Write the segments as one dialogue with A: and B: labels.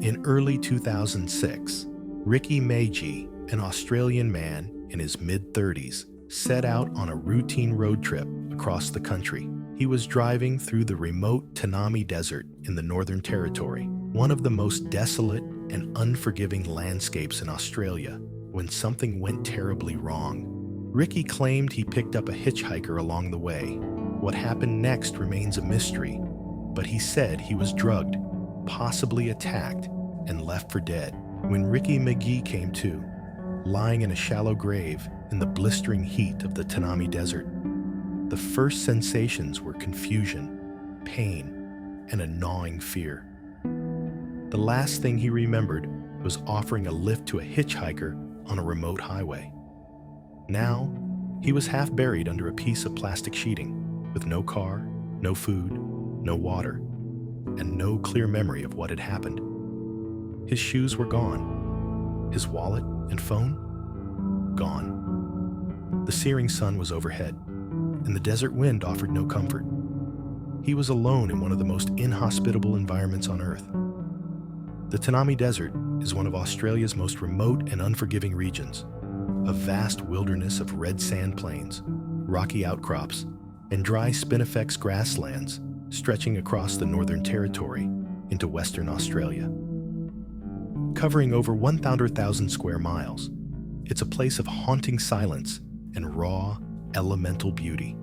A: In early 2006, Ricky Megee, an Australian man in his mid-30s, set out on a routine road trip across the country. He was driving through the remote Tanami Desert in the Northern Territory, one of the most desolate and unforgiving landscapes in Australia, when something went terribly wrong. Ricky claimed he picked up a hitchhiker along the way. What happened next remains a mystery, but he said he was drugged, possibly attacked, and left for dead. When Ricky Megee came to, lying in a shallow grave in the blistering heat of the Tanami Desert, the first sensations were confusion, pain, and a gnawing fear. The last thing he remembered was offering a lift to a hitchhiker on a remote highway. Now, he was half buried under a piece of plastic sheeting, with no car, no food, no water, and no clear memory of what had happened. His shoes were gone. His wallet and phone? Gone. The searing sun was overhead, and the desert wind offered no comfort. He was alone in one of the most inhospitable environments on Earth. The Tanami Desert is one of Australia's most remote and unforgiving regions, a vast wilderness of red sand plains, rocky outcrops, and dry spinifex grasslands stretching across the Northern Territory into Western Australia. Covering over 100,000 square miles, it's a place of haunting silence and raw, elemental beauty.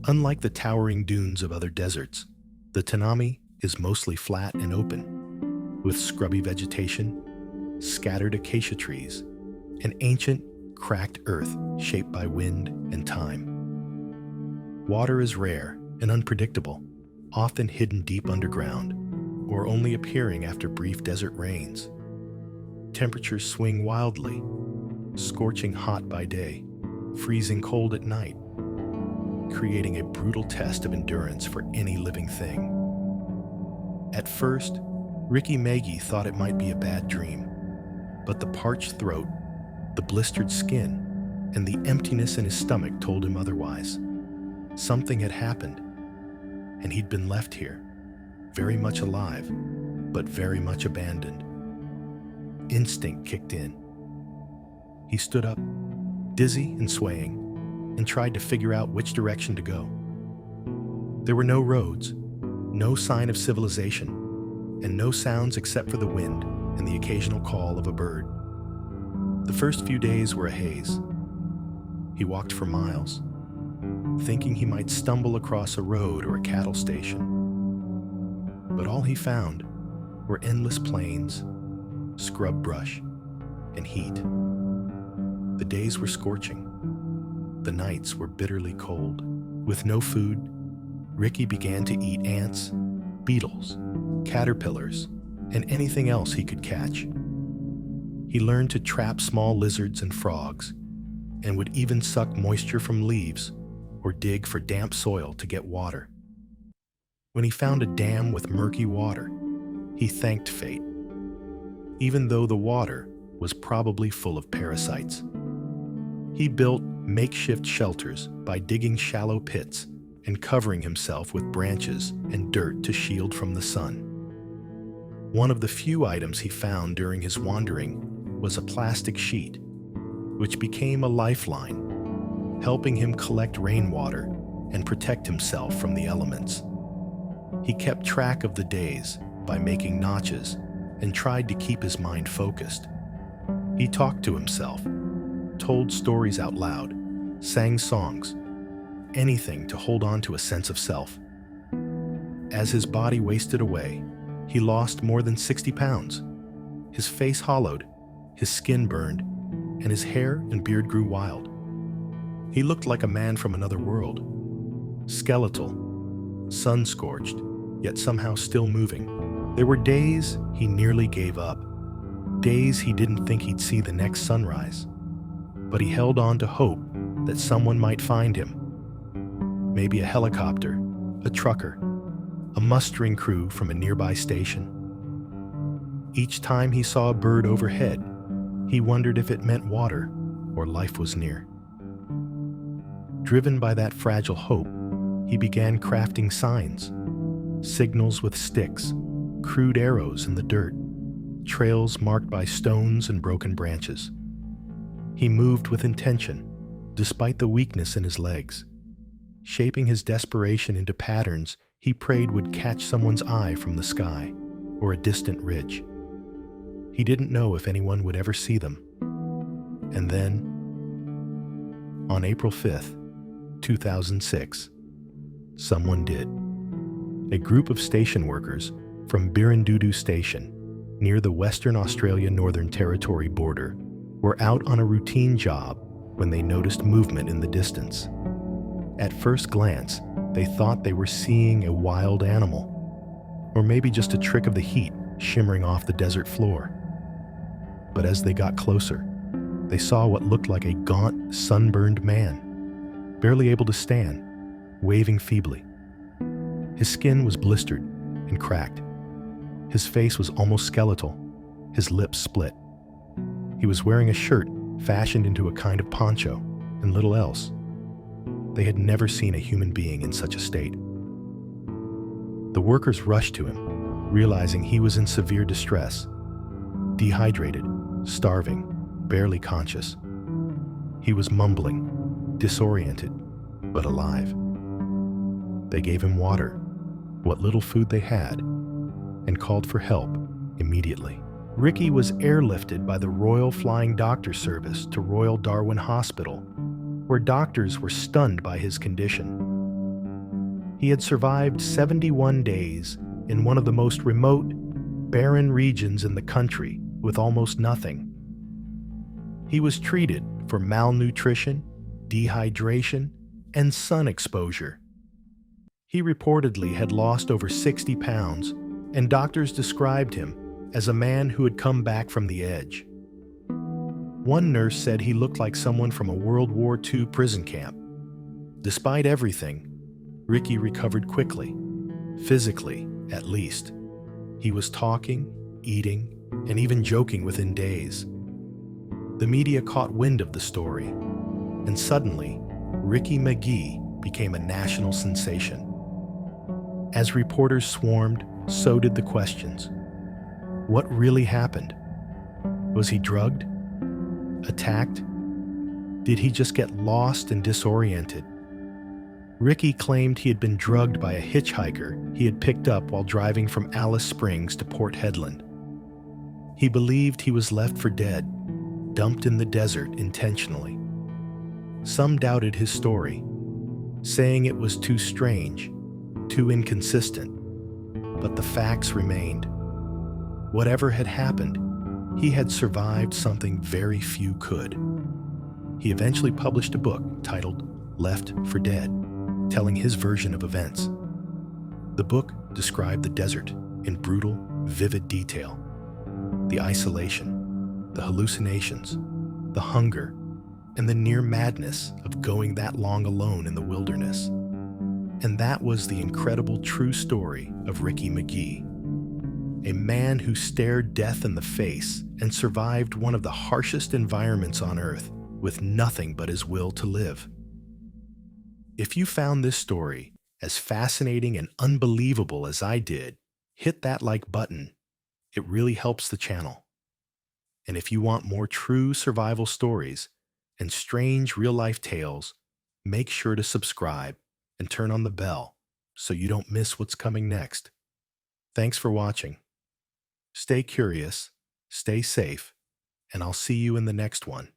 A: Unlike the towering dunes of other deserts, the Tanami is mostly flat and open, with scrubby vegetation, scattered acacia trees, and ancient, cracked earth shaped by wind and time. Water is rare and unpredictable, often hidden deep underground, or only appearing after brief desert rains. Temperatures swing wildly, scorching hot by day, freezing cold at night, creating a brutal test of endurance for any living thing. At first, Ricky Megee thought it might be a bad dream, but the parched throat, the blistered skin, and the emptiness in his stomach told him otherwise. Something had happened, and he'd been left here, very much alive, but very much abandoned. Instinct kicked in. He stood up, dizzy and swaying, and tried to figure out which direction to go. There were no roads, no sign of civilization, and no sounds except for the wind and the occasional call of a bird. The first few days were a haze. He walked for miles, thinking he might stumble across a road or a cattle station. But all he found were endless plains, scrub brush, and heat. The days were scorching. The nights were bitterly cold. With no food, Ricky began to eat ants, beetles, caterpillars, and anything else he could catch. He learned to trap small lizards and frogs, and would even suck moisture from leaves or dig for damp soil to get water. When he found a dam with murky water, he thanked fate, even though the water was probably full of parasites. He built makeshift shelters by digging shallow pits and covering himself with branches and dirt to shield from the sun. One of the few items he found during his wandering was a plastic sheet, which became a lifeline, helping him collect rainwater and protect himself from the elements. He kept track of the days by making notches and tried to keep his mind focused. He talked to himself, told stories out loud, sang songs, anything to hold on to a sense of self. As his body wasted away, he lost more than 60 pounds. His face hollowed, his skin burned, and his hair and beard grew wild. He looked like a man from another world, skeletal, sun-scorched, yet somehow still moving. There were days he nearly gave up, days he didn't think he'd see the next sunrise. But he held on to hope that someone might find him. Maybe a helicopter, a trucker, a mustering crew from a nearby station. Each time he saw a bird overhead, he wondered if it meant water or life was near. Driven by that fragile hope, he began crafting signs, signals with sticks, crude arrows in the dirt, trails marked by stones and broken branches. He moved with intention, despite the weakness in his legs, shaping his desperation into patterns he prayed would catch someone's eye from the sky or a distant ridge. He didn't know if anyone would ever see them. And then, on April 5th, 2006, someone did. A group of station workers from Birindudu Station, near the Western Australia-Northern Territory border, were out on a routine job when they noticed movement in the distance. At first glance, they thought they were seeing a wild animal, or maybe just a trick of the heat shimmering off the desert floor. But as they got closer, they saw what looked like a gaunt, sunburned man, barely able to stand, waving feebly. His skin was blistered and cracked. His face was almost skeletal, his lips split. He was wearing a shirt fashioned into a kind of poncho and little else. They had never seen a human being in such a state. The workers rushed to him, realizing he was in severe distress, dehydrated, starving, barely conscious. He was mumbling, disoriented, but alive. They gave him water, what little food they had, and called for help immediately. Ricky was airlifted by the Royal Flying Doctor Service to Royal Darwin Hospital, where doctors were stunned by his condition. He had survived 71 days in one of the most remote, barren regions in the country with almost nothing. He was treated for malnutrition, dehydration, and sun exposure. He reportedly had lost over 60 pounds, and doctors described him as a man who had come back from the edge. One nurse said he looked like someone from a World War II prison camp. Despite everything, Ricky recovered quickly, physically at least. He was talking, eating, and even joking within days. The media caught wind of the story, and suddenly, Ricky Megee became a national sensation. As reporters swarmed, so did the questions. What really happened? Was he drugged? Attacked? Did he just get lost and disoriented? Ricky claimed he had been drugged by a hitchhiker he had picked up while driving from Alice Springs to Port Hedland. He believed he was left for dead, dumped in the desert intentionally. Some doubted his story, saying it was too strange, too inconsistent, but the facts remained. Whatever had happened, he had survived something very few could. He eventually published a book titled Left for Dead, telling his version of events. The book described the desert in brutal, vivid detail. The isolation, the hallucinations, the hunger, and the near madness of going that long alone in the wilderness. And that was the incredible true story of Ricky Megee, a man who stared death in the face and survived one of the harshest environments on Earth with nothing but his will to live. If you found this story as fascinating and unbelievable as I did, hit that like button. It really helps the channel. And if you want more true survival stories and strange real-life tales, make sure to subscribe and turn on the bell so you don't miss what's coming next. Thanks for watching. Stay curious, stay safe, and I'll see you in the next one.